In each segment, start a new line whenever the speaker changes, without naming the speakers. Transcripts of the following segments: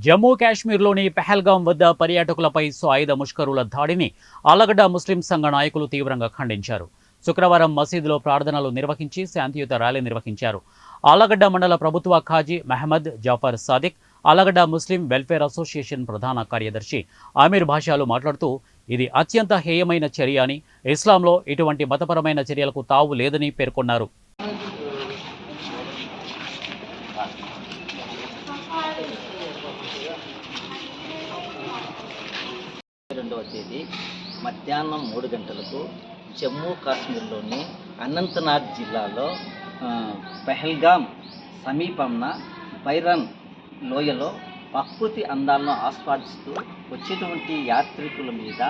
జమ్మూ కాశ్మీర్లోని పెహల్గాం వద్ద పర్యాటకులపై సాయుధ ముష్కరుల దాడిని ఆలగడ్డ ముస్లిం సంఘ నాయకులు తీవ్రంగా ఖండించారు. శుక్రవారం మసీదులో ప్రార్థనలు నిర్వహించి శాంతియుత ర్యాలీ నిర్వహించారు. ఆలగడ్డ మండల ప్రభుత్వ ఖాజీ మహమ్మద్ జాఫర్ సాదిక్, ఆలగడ్డ ముస్లిం వెల్ఫేర్ అసోసియేషన్ ప్రధాన కార్యదర్శి ఆమీర్ భాషాలు మాట్లాడుతూ, ఇది అత్యంత హేయమైన చర్య అని, ఇస్లాంలో ఇటువంటి మతపరమైన చర్యలకు తావు లేదని పేర్కొన్నారు.
రెండవ తేదీ మధ్యాహ్నం 3 గంటలకు జమ్మూ కాశ్మీర్లోని అనంతనాగ్ జిల్లాలో పెహల్గాం సమీపంన బైరన్ లోయలో ప్రకృతి అందాలను ఆస్వాదిస్తూ వచ్చేటువంటి యాత్రికుల మీద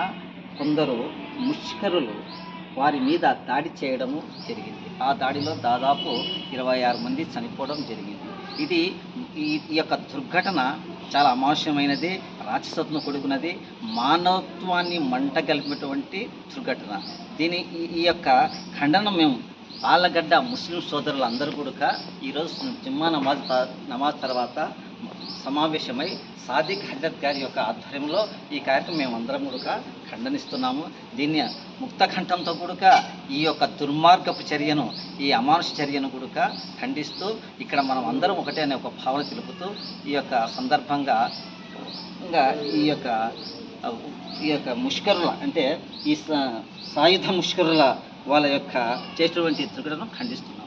కొందరు ముష్కరులు వారి మీద దాడి చేయడము జరిగింది. ఆ దాడిలో దాదాపు 26 మంది చనిపోవడం జరిగింది. ఇది ఈ యొక్క దుర్ఘటన చాలా అమానుష్యమైనది, రాక్షసత్వం కూడుకున్నది, మానవత్వాన్ని మంటగలిపినటువంటి దుర్ఘటన. ఈ యొక్క ఖండన మేము ఆలగడ్డ ముస్లిం సోదరులందరూ కూడా ఈరోజు జుమ్మా నమాజ్ తర్వాత సమావేశమై సాదిక్ హజరత్ గారి యొక్క ఆధ్వర్యంలో ఈ కార్యక్రమం మేమందరం కూడా ఖండనిస్తున్నాము. దీన్ని ముక్తకంఠంతో కూడా ఈ యొక్క దుర్మార్గపు చర్యను, ఈ అమానుష చర్యను కూడా ఖండిస్తూ ఇక్కడ మనం అందరం ఒకటే అనే ఒక భావన తెలుపుతూ ఈ యొక్క సందర్భంగా ఈ యొక్క ముష్కరుల అంటే ఈ సాయుధ ముష్కరుల వాళ్ళ యొక్క చేసినటువంటి దుర్ఘటనను ఖండిస్తున్నాం.